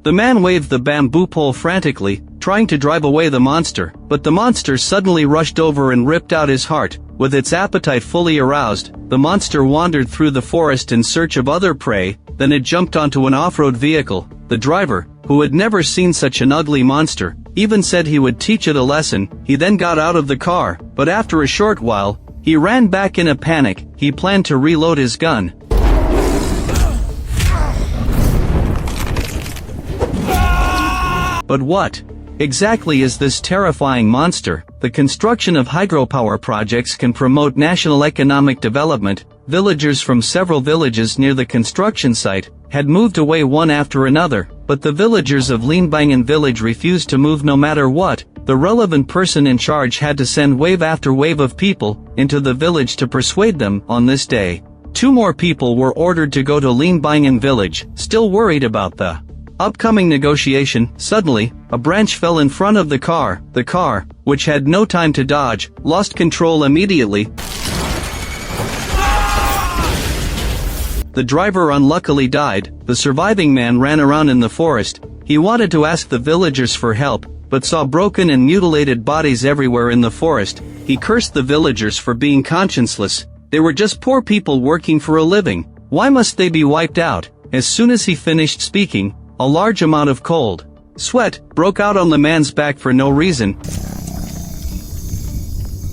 The man waved the bamboo pole frantically, trying to drive away the monster, but the monster suddenly rushed over and ripped out his heart. With its appetite fully aroused, the monster wandered through the forest in search of other prey, then it jumped onto an off-road vehicle. The driver, who had never seen such an ugly monster, even said he would teach it a lesson. He then got out of the car, but after a short while, he ran back in a panic. He planned to reload his gun. But what exactly is this terrifying monster? The construction of hydropower projects can promote national economic development. Villagers from several villages near the construction site had moved away one after another, but the villagers of Limbangan village refused to move no matter what. The relevant person in charge had to send wave after wave of people into the village to persuade them. On this day, 2 more people were ordered to go to Limbangan village, still worried about the upcoming negotiation. Suddenly, a branch fell in front of the car. The car, which had no time to dodge, lost control immediately. The driver unluckily died. The surviving man ran around in the forest. He wanted to ask the villagers for help, but saw broken and mutilated bodies everywhere in the forest. He cursed the villagers for being conscienceless. They were just poor people working for a living. Why must they be wiped out? As soon as he finished speaking, a large amount of cold sweat broke out on the man's back for no reason.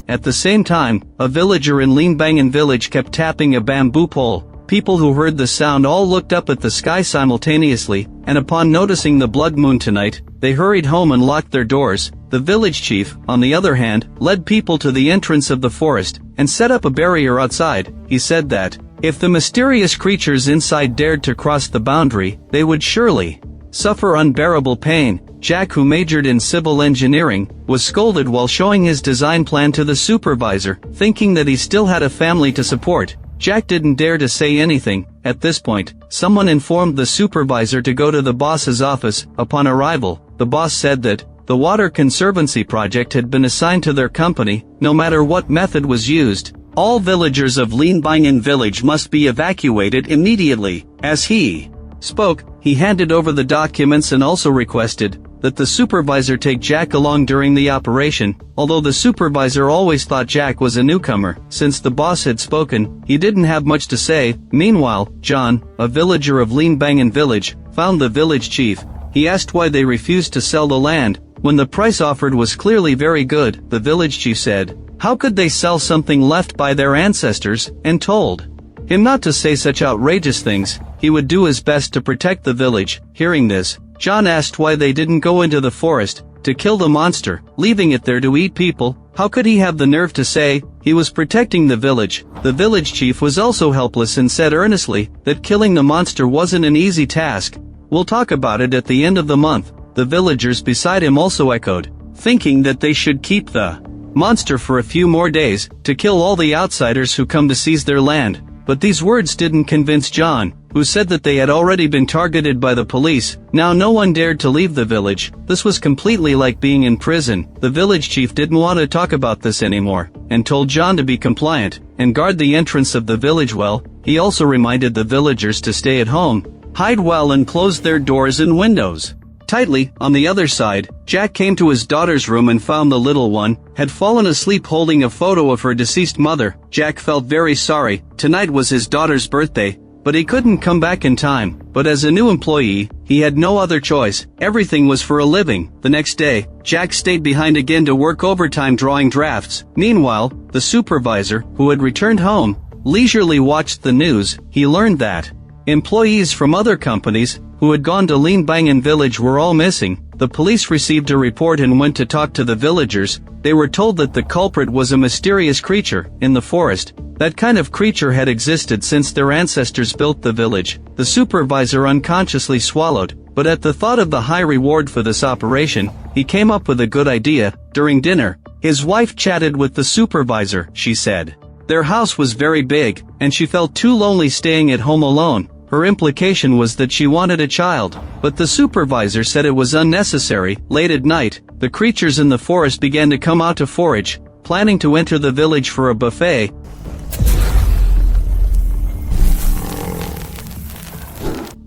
At the same time, a villager in Limbangan village kept tapping a bamboo pole. People who heard the sound all looked up at the sky simultaneously, and upon noticing the blood moon tonight, they hurried home and locked their doors. The village chief, on the other hand, led people to the entrance of the forest, and set up a barrier outside. He said that, if the mysterious creatures inside dared to cross the boundary, they would surely suffer unbearable pain. Jack, who majored in civil engineering, was scolded while showing his design plan to the supervisor, thinking that he still had a family to support. Jack didn't dare to say anything. At this point, someone informed the supervisor to go to the boss's office. Upon arrival, the boss said that the water conservancy project had been assigned to their company. No matter what method was used, all villagers of Limbangan village must be evacuated immediately. As he spoke, he handed over the documents and also requested that the supervisor take Jack along during the operation. Although the supervisor always thought Jack was a newcomer, since the boss had spoken, he didn't have much to say. Meanwhile, John, a villager of Limbangan village, found the village chief. He asked why they refused to sell the land, when the price offered was clearly very good. The village chief said, how could they sell something left by their ancestors, and told him not to say such outrageous things. He would do his best to protect the village. Hearing this, John asked why they didn't go into the forest to kill the monster, leaving it there to eat people. How could he have the nerve to say he was protecting the village? The village chief was also helpless and said earnestly that killing the monster wasn't an easy task. We'll talk about it at the end of the month. The villagers beside him also echoed, thinking that they should keep the monster for a few more days to kill all the outsiders who come to seize their land. But these words didn't convince John, who said that they had already been targeted by the police. Now no one dared to leave the village. This was completely like being in prison. The village chief didn't want to talk about this anymore, and told John to be compliant and guard the entrance of the village well. He also reminded the villagers to stay at home, hide well, and close their doors and windows tightly. On the other side, Jack came to his daughter's room and found the little one had fallen asleep holding a photo of her deceased mother. Jack felt very sorry. Tonight was his daughter's birthday, but he couldn't come back in time. But as a new employee, he had no other choice. Everything was for a living. The next day, Jack stayed behind again to work overtime drawing drafts. Meanwhile, the supervisor, who had returned home, leisurely watched the news. He learned that employees from other companies who had gone to Limbangan village were all missing. The police received a report and went to talk to the villagers. They were told that the culprit was a mysterious creature in the forest. That kind of creature had existed since their ancestors built the village. The supervisor unconsciously swallowed, but at the thought of the high reward for this operation, he came up with a good idea. During dinner, his wife chatted with the supervisor. She said their house was very big, and she felt too lonely staying at home alone. Her implication was that she wanted a child, but the supervisor said it was unnecessary. Late at night, the creatures in the forest began to come out to forage, planning to enter the village for a buffet.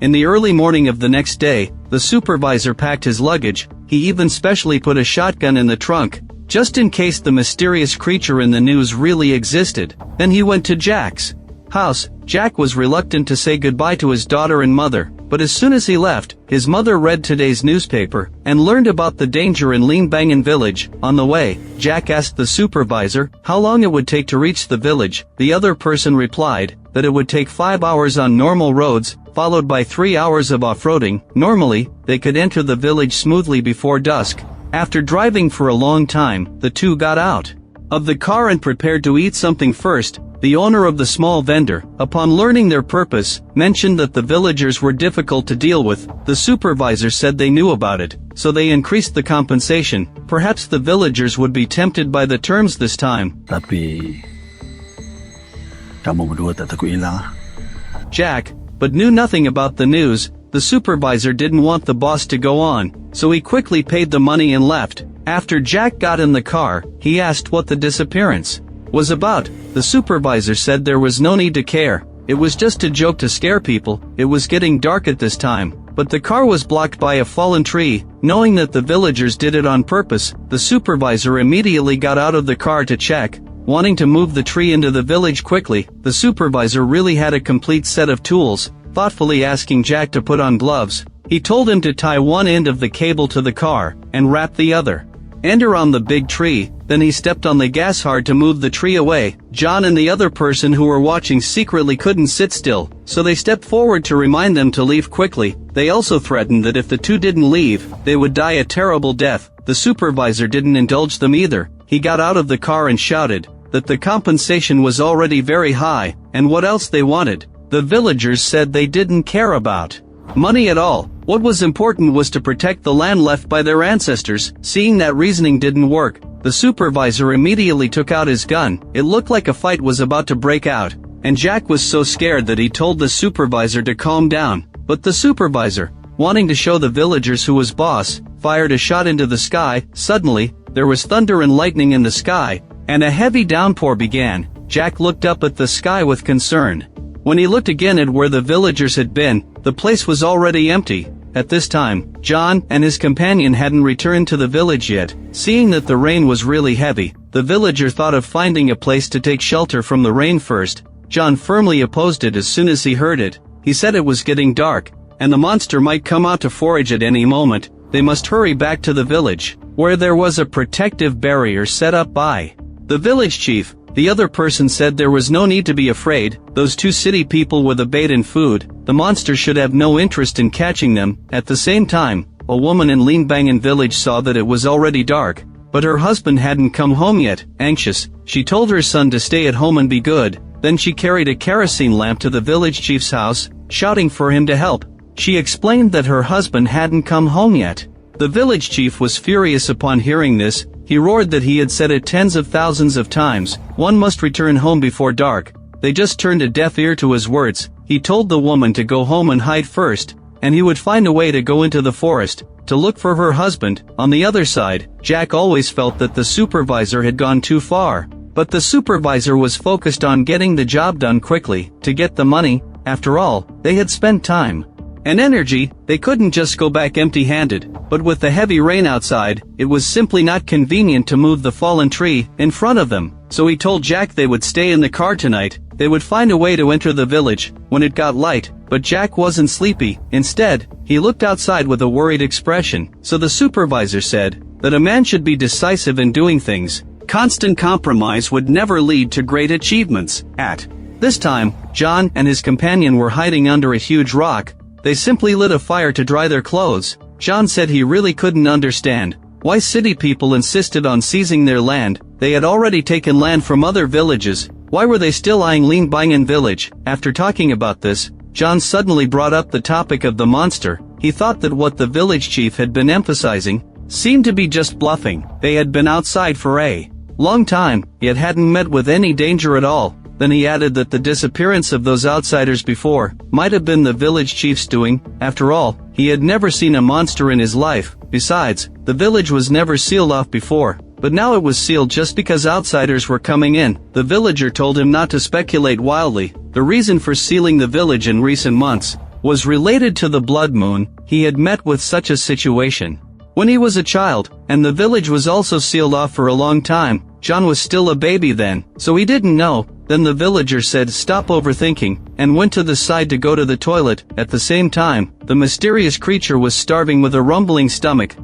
In the early morning of the next day, the the supervisor packed his luggage. He even specially put a shotgun in the trunk, just in case the mysterious creature in the news really existed. Then he went to Jack's house. Jack was reluctant to say goodbye to his daughter and mother, but as soon as he left, his mother read today's newspaper and learned about the danger in Limbangan village. On the way, Jack asked the supervisor how long it would take to reach the village. The other person replied that it would take 5 hours on normal roads, followed by 3 hours of off-roading. Normally, they could enter the village smoothly before dusk. After driving for a long time, the two got out of the car and prepared to eat something first. The owner of the small vendor, upon learning their purpose, mentioned that the villagers were difficult to deal with. The supervisor said they knew about it, so they increased the compensation. Perhaps the villagers would be tempted by the terms this time. Tapi kamu berdua tak takut hilang? Jack, but knew nothing about the news. The supervisor didn't want the boss to go on, so he quickly paid the money and left. After Jack got in the car, he asked what the disappearance was about. The supervisor said there was no need to care. It was just a joke to scare people. It was getting dark at this time, but the car was blocked by a fallen tree. Knowing that the villagers did it on purpose, the supervisor immediately got out of the car to check, wanting to move the tree into the village quickly. The supervisor really had a complete set of tools, thoughtfully asking Jack to put on gloves. He told him to tie one end of the cable to the car and wrap the other end around the big tree. Then he stepped on the gas hard to move the tree away. John and the other person who were watching secretly couldn't sit still, so they stepped forward to remind them to leave quickly. They also threatened that if the two didn't leave, they would die a terrible death. The supervisor didn't indulge them either. He got out of the car and shouted that the compensation was already very high, and what else they wanted. The villagers said they didn't care about money at all. What was important was to protect the land left by their ancestors. Seeing that reasoning didn't work, the supervisor immediately took out his gun. It looked like a fight was about to break out, and Jack was so scared that he told the supervisor to calm down. But the supervisor, wanting to show the villagers who was boss, fired a shot into the sky. Suddenly, there was thunder and lightning in the sky, and a heavy downpour began. Jack looked up at the sky with concern. When he looked again at where the villagers had been, the place was already empty. At this time, John and his companion hadn't returned to the village yet. Seeing that the rain was really heavy, the villager thought of finding a place to take shelter from the rain first. John firmly opposed it as soon as he heard it. He said it was getting dark, and the monster might come out to forage at any moment. They must hurry back to the village, where there was a protective barrier set up by the village chief. The other person said there was no need to be afraid. Those two city people were the bait and food. The monster should have no interest in catching them. At the same time, a woman in Limbangan village saw that it was already dark, but her husband hadn't come home yet. Anxious, she told her son to stay at home and be good. Then she carried a kerosene lamp to the village chief's house, shouting for him to help. She explained that her husband hadn't come home yet. The village chief was furious upon hearing this. He roared that he had said it tens of thousands of times. One must return home before dark. They just turned a deaf ear to his words. He told the woman to go home and hide first, and he would find a way to go into the forest to look for her husband. On the other side, Jack always felt that the supervisor had gone too far. But the supervisor was focused on getting the job done quickly, to get the money. After all, they had spent time and energy. They couldn't just go back empty-handed. But with the heavy rain outside, it was simply not convenient to move the fallen tree in front of them. So he told Jack they would stay in the car tonight. They would find a way to enter the village when it got light. But Jack wasn't sleepy. Instead, he looked outside with a worried expression. So the supervisor said that a man should be decisive in doing things. Constant compromise would never lead to great achievements. At this time, John and his companion were hiding under a huge rock. They simply lit a fire to dry their clothes. John said he really couldn't understand why city people insisted on seizing their land. They had already taken land from other villages. Why were they still eyeing Limbangan village? After talking about this, John suddenly brought up the topic of the monster. He thought that what the village chief had been emphasizing seemed to be just bluffing. They had been outside for a long time, yet hadn't met with any danger at all. Then he added that the disappearance of those outsiders before might have been the village chief's doing. After all, he had never seen a monster in his life. Besides, the village was never sealed off before, but now it was sealed just because outsiders were coming in. The villager told him not to speculate wildly. The reason for sealing the village in recent months was related to the blood moon. He had met with such a situation when he was a child, and the village was also sealed off for a long time. John was still a baby then, so he didn't know. Then the villager said stop overthinking, and went to the side to go to the toilet. At the same time, the mysterious creature was starving with a rumbling stomach.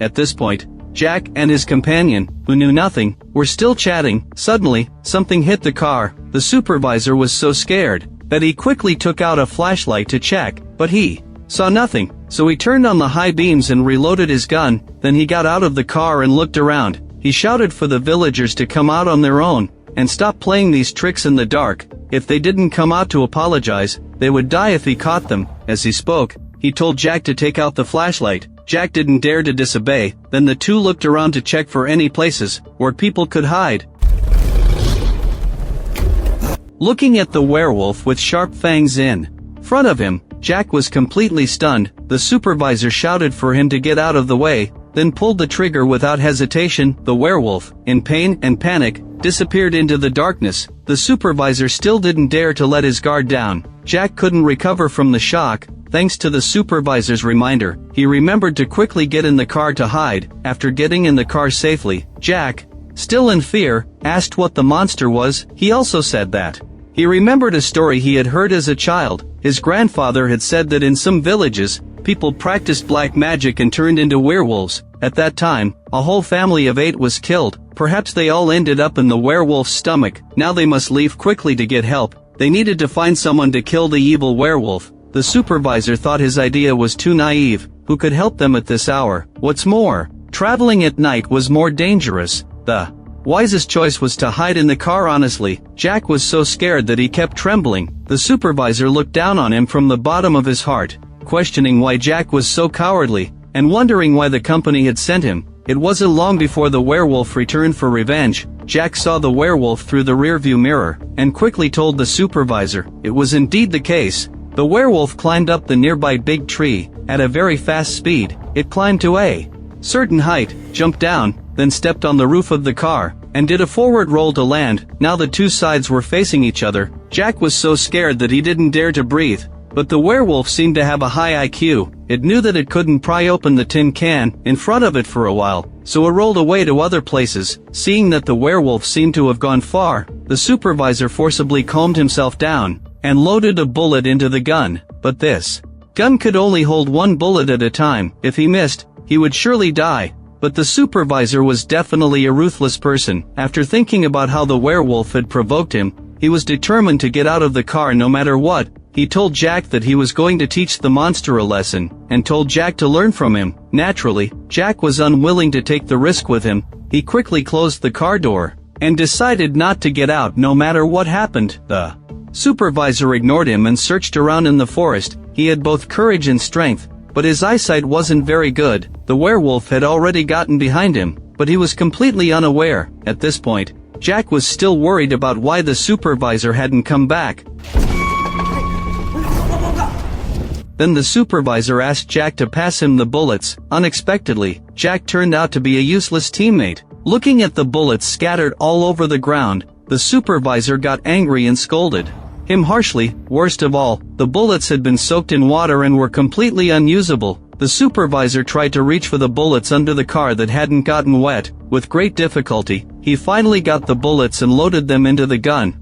At this point, Jack and his companion, who knew nothing, were still chatting. Suddenly, something hit the car. The supervisor was so scared that he quickly took out a flashlight to check, but he saw nothing, so he turned on the high beams and reloaded his gun. Then he got out of the car and looked around. He shouted for the villagers to come out on their own and stop playing these tricks in the dark. If they didn't come out to apologize, they would die if he caught them. As he spoke, he told Jack to take out the flashlight. Jack didn't dare to disobey. Then the two looked around to check for any places where people could hide. Looking at the werewolf with sharp fangs in front of him, Jack was completely stunned. The supervisor shouted for him to get out of the way, then pulled the trigger without hesitation. The werewolf, in pain and panic, disappeared into the darkness. The supervisor still didn't dare to let his guard down. Jack couldn't recover from the shock. Thanks to the supervisor's reminder, he remembered to quickly get in the car to hide. After getting in the car safely, Jack, still in fear, asked what the monster was. He also said that he remembered a story he had heard as a child. His grandfather had said that in some villages, people practiced black magic and turned into werewolves. At that time, a whole family of 8 was killed. Perhaps they all ended up in the werewolf's stomach. Now they must leave quickly to get help. They needed to find someone to kill the evil werewolf. The supervisor thought his idea was too naive. Who could help them at this hour? What's more, traveling at night was more dangerous. The wisest choice was to hide in the car. Honestly, Jack was so scared that he kept trembling. The supervisor looked down on him from the bottom of his heart, questioning why Jack was so cowardly, and wondering why the company had sent him. It wasn't long before the werewolf returned for revenge. Jack saw the werewolf through the rearview mirror, and quickly told the supervisor. It was indeed the case. The werewolf climbed up the nearby big tree at a very fast speed. It climbed to a certain height, jumped down, then stepped on the roof of the car, and did a forward roll to land. Now the two sides were facing each other. Jack was so scared that he didn't dare to breathe. But the werewolf seemed to have a high IQ. It knew that it couldn't pry open the tin can in front of it for a while, so it rolled away to other places. Seeing that the werewolf seemed to have gone far, the supervisor forcibly calmed himself down and loaded a bullet into the gun. But this gun could only hold 1 bullet at a time. If he missed, he would surely die. But the supervisor was definitely a ruthless person. After thinking about how the werewolf had provoked him, he was determined to get out of the car no matter what. He told Jack that he was going to teach the monster a lesson, and told Jack to learn from him. Naturally, Jack was unwilling to take the risk with him. He quickly closed the car door, and decided not to get out no matter what happened. The supervisor ignored him and searched around in the forest. He had both courage and strength, but his eyesight wasn't very good. The werewolf had already gotten behind him, but he was completely unaware. At this point, Jack was still worried about why the supervisor hadn't come back. Then the supervisor asked Jack to pass him the bullets. Unexpectedly, Jack turned out to be a useless teammate. Looking at the bullets scattered all over the ground, the supervisor got angry and scolded him harshly. Worst of all, the bullets had been soaked in water and were completely unusable. The supervisor tried to reach for the bullets under the car that hadn't gotten wet. With great difficulty, he finally got the bullets and loaded them into the gun.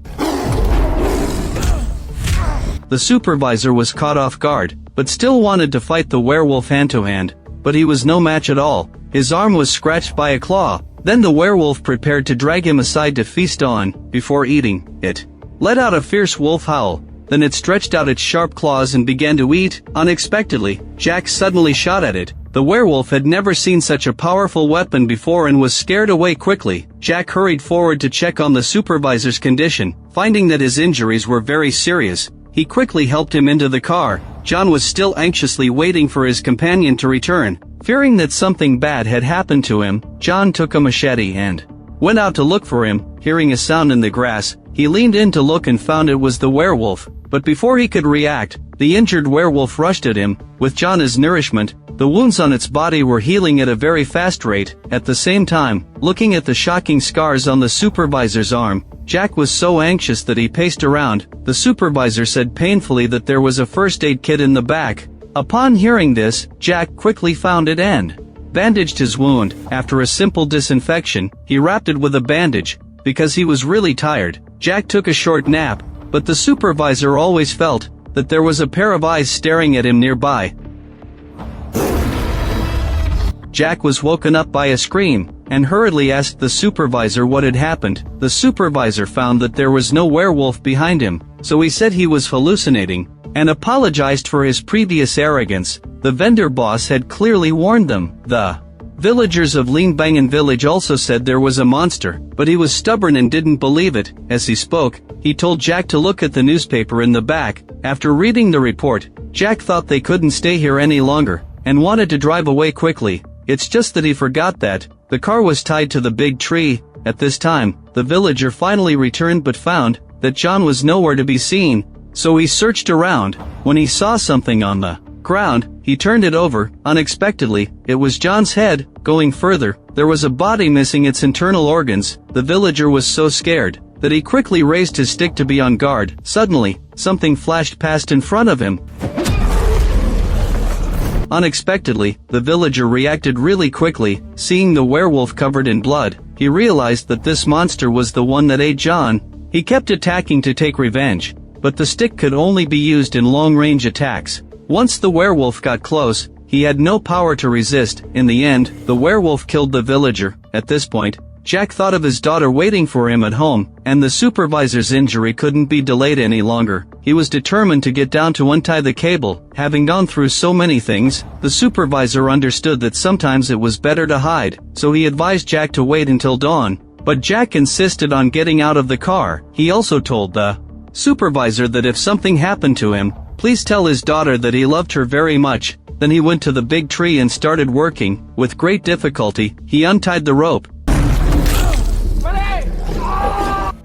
The supervisor was caught off guard, but still wanted to fight the werewolf hand-to-hand. But he was no match at all. His arm was scratched by a claw. Then the werewolf prepared to drag him aside to feast on. Before eating, it let out a fierce wolf howl. Then it stretched out its sharp claws and began to eat. Unexpectedly, Jack suddenly shot at it. The werewolf had never seen such a powerful weapon before and was scared away quickly. Jack hurried forward to check on the supervisor's condition. Finding that his injuries were very serious, he quickly helped him into the car. John was still anxiously waiting for his companion to return. Fearing that something bad had happened to him, John took a machete and went out to look for him. Hearing a sound in the grass, he leaned in to look and found it was the werewolf. But before he could react, the injured werewolf rushed at him. With John as nourishment, the wounds on its body were healing at a very fast rate. At the same time, looking at the shocking scars on the supervisor's arm, Jack was so anxious that he paced around. The supervisor said painfully that there was a first aid kit in the back. Upon hearing this, Jack quickly found it and bandaged his wound. After a simple disinfection, he wrapped it with a bandage. Because he was really tired, Jack took a short nap, but the supervisor always felt that there was a pair of eyes staring at him nearby. Jack was woken up by a scream, and hurriedly asked the supervisor what had happened. The supervisor found that there was no werewolf behind him, so he said he was hallucinating, and apologized for his previous arrogance. The vendor boss had clearly warned them. The villagers of Lingbangan village also said there was a monster, but he was stubborn and didn't believe it. As he spoke, he told Jack to look at the newspaper in the back. After reading the report, Jack thought they couldn't stay here any longer, and wanted to drive away quickly. It's just that he forgot that the car was tied to the big tree. At this time, the villager finally returned but found that John was nowhere to be seen, so he searched around. When he saw something on the ground, he turned it over. Unexpectedly, it was John's head. Going further, there was a body missing its internal organs. The villager was so scared that he quickly raised his stick to be on guard. Suddenly, something flashed past in front of him. Unexpectedly, the villager reacted really quickly. Seeing the werewolf covered in blood, he realized that this monster was the one that ate John. He kept attacking to take revenge, but the stick could only be used in long-range attacks. Once the werewolf got close, he had no power to resist. In the end, the werewolf killed the villager. At this point, Jack thought of his daughter waiting for him at home, and the supervisor's injury couldn't be delayed any longer. He was determined to get down to untie the cable. Having gone through so many things, the supervisor understood that sometimes it was better to hide, so he advised Jack to wait until dawn. But Jack insisted on getting out of the car. He also told the supervisor that if something happened to him, please tell his daughter that he loved her very much. Then he went to the big tree and started working. With great difficulty, he untied the rope.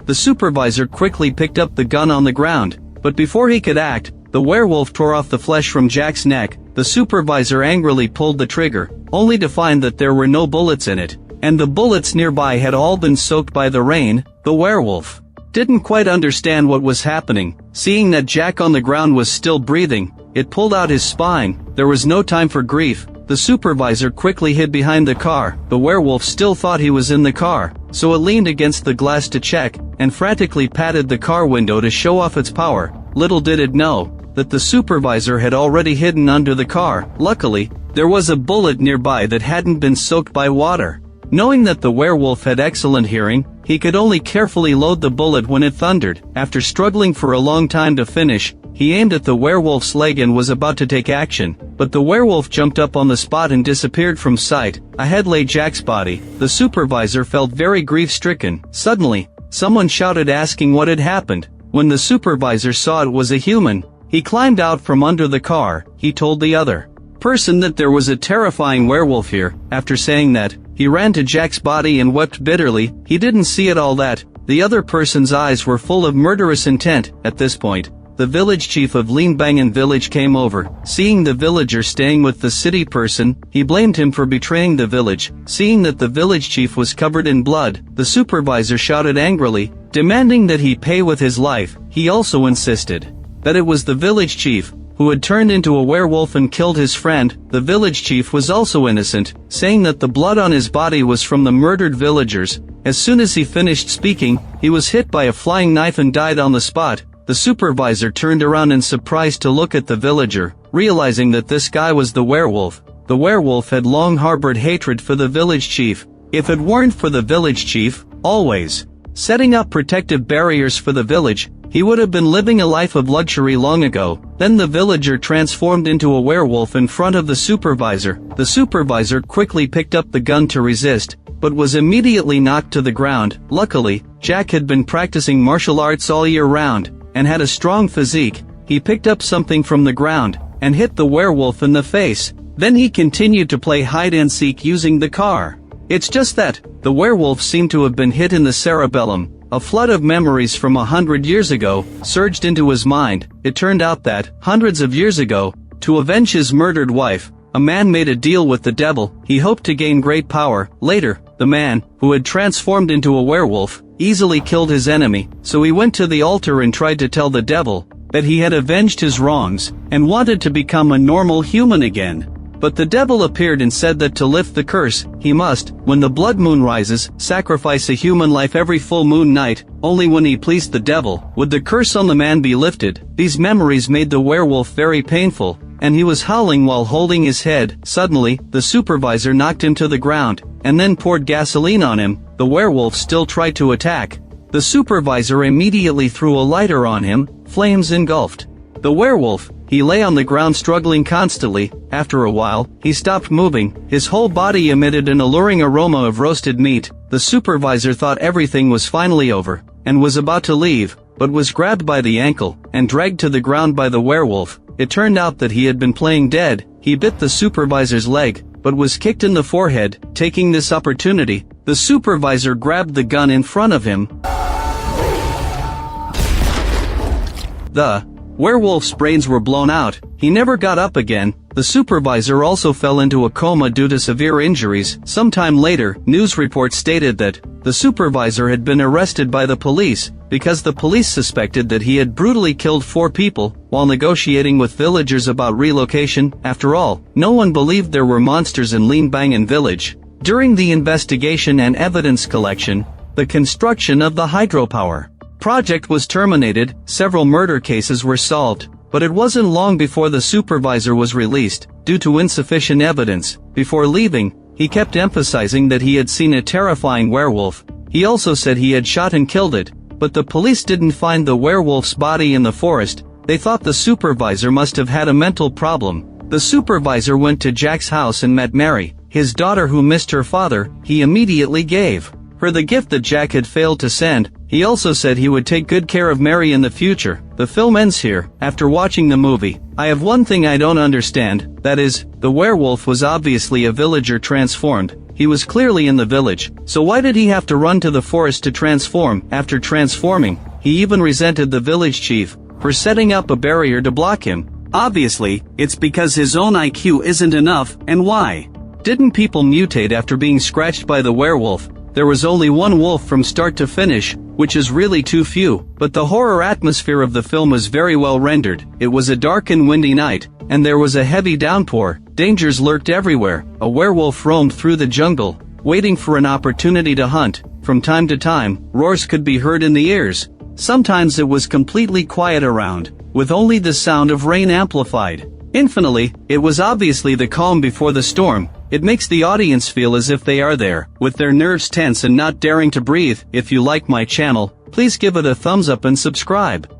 The supervisor quickly picked up the gun on the ground, but before he could act, the werewolf tore off the flesh from Jack's neck. The supervisor angrily pulled the trigger, only to find that there were no bullets in it, and the bullets nearby had all been soaked by the rain. The werewolf didn't quite understand what was happening. Seeing that Jack on the ground was still breathing, it pulled out his spine. There was no time for grief. The supervisor quickly hid behind the car. The werewolf still thought he was in the car, so it leaned against the glass to check, and frantically patted the car window to show off its power. Little did it know that the supervisor had already hidden under the car. Luckily, there was a bullet nearby that hadn't been soaked by water. Knowing that the werewolf had excellent hearing, he could only carefully load the bullet when it thundered. After struggling for a long time to finish, he aimed at the werewolf's leg and was about to take action, but the werewolf jumped up on the spot and disappeared from sight. Ahead lay Jack's body. The supervisor felt very grief-stricken. Suddenly, someone shouted asking what had happened. When the supervisor saw it was a human, he climbed out from under the car. He told the other person that there was a terrifying werewolf here. After saying that, he ran to Jack's body and wept bitterly. He didn't see it all that. The other person's eyes were full of murderous intent. At this point, the village chief of Lingbangan village came over. Seeing the villager staying with the city person, he blamed him for betraying the village. Seeing that the village chief was covered in blood, the supervisor shouted angrily, demanding that he pay with his life. He also insisted that it was the village chief who had turned into a werewolf and killed his friend. The village chief was also innocent, saying that the blood on his body was from the murdered villagers. As soon as he finished speaking, he was hit by a flying knife and died on the spot. The supervisor turned around in surprise to look at the villager, realizing that this guy was the werewolf. The werewolf had long harbored hatred for the village chief. If it weren't for the village chief, always setting up protective barriers for the village, he would have been living a life of luxury long ago. Then the villager transformed into a werewolf in front of the supervisor. The supervisor quickly picked up the gun to resist, but was immediately knocked to the ground. Luckily, Jack had been practicing martial arts all year round, and had a strong physique. He picked up something from the ground, and hit the werewolf in the face. Then he continued to play hide-and-seek using the car. It's just that the werewolf seemed to have been hit in the cerebellum. A flood of memories from 100 years ago surged into his mind. It turned out that, hundreds of years ago, to avenge his murdered wife, a man made a deal with the devil. He hoped to gain great power. Later, the man, who had transformed into a werewolf, easily killed his enemy, so he went to the altar and tried to tell the devil that he had avenged his wrongs and wanted to become a normal human again. But the devil appeared and said that to lift the curse, he must, when the blood moon rises, sacrifice a human life every full moon night. Only when he pleased the devil would the curse on the man be lifted. These memories made the werewolf very painful, and he was howling while holding his head. Suddenly, the supervisor knocked him to the ground, and then poured gasoline on him. The werewolf still tried to attack. The supervisor immediately threw a lighter on him. Flames engulfed the werewolf. He lay on the ground struggling constantly. After a while, he stopped moving. His whole body emitted an alluring aroma of roasted meat. The supervisor thought everything was finally over, and was about to leave, but was grabbed by the ankle, and dragged to the ground by the werewolf. It turned out that he had been playing dead. He bit the supervisor's leg, but was kicked in the forehead. Taking this opportunity, the supervisor grabbed the gun in front of him. The werewolf's brains were blown out. He never got up again. The supervisor also fell into a coma due to severe injuries. Sometime later, news reports stated that the supervisor had been arrested by the police because the police suspected that he had brutally killed 4 people while negotiating with villagers about relocation. After all, no one believed there were monsters in Linbangan village. During the investigation and evidence collection, the construction of the hydropower project was terminated. Several murder cases were solved, but it wasn't long before the supervisor was released, due to insufficient evidence. Before leaving, he kept emphasizing that he had seen a terrifying werewolf. He also said he had shot and killed it, but the police didn't find the werewolf's body in the forest. They thought the supervisor must have had a mental problem. The supervisor went to Jack's house and met Mary, his daughter who missed her father. He immediately gave her the gift that Jack had failed to send. He also said he would take good care of Mary in the future. The film ends here. After watching the movie, I have one thing I don't understand, that is, the werewolf was obviously a villager transformed. He was clearly in the village, so why did he have to run to the forest to transform? After transforming, he even resented the village chief for setting up a barrier to block him. Obviously, it's because his own IQ isn't enough. And why didn't people mutate after being scratched by the werewolf? There was only one wolf from start to finish, which is really too few, but the horror atmosphere of the film was very well rendered. It was a dark and windy night, and there was a heavy downpour. Dangers lurked everywhere. A werewolf roamed through the jungle, waiting for an opportunity to hunt. From time to time, roars could be heard in the ears. Sometimes it was completely quiet around, with only the sound of rain amplified. Infinitely, it was obviously the calm before the storm. It makes the audience feel as if they are there, with their nerves tense and not daring to breathe. If you like my channel, please give it a thumbs up and subscribe.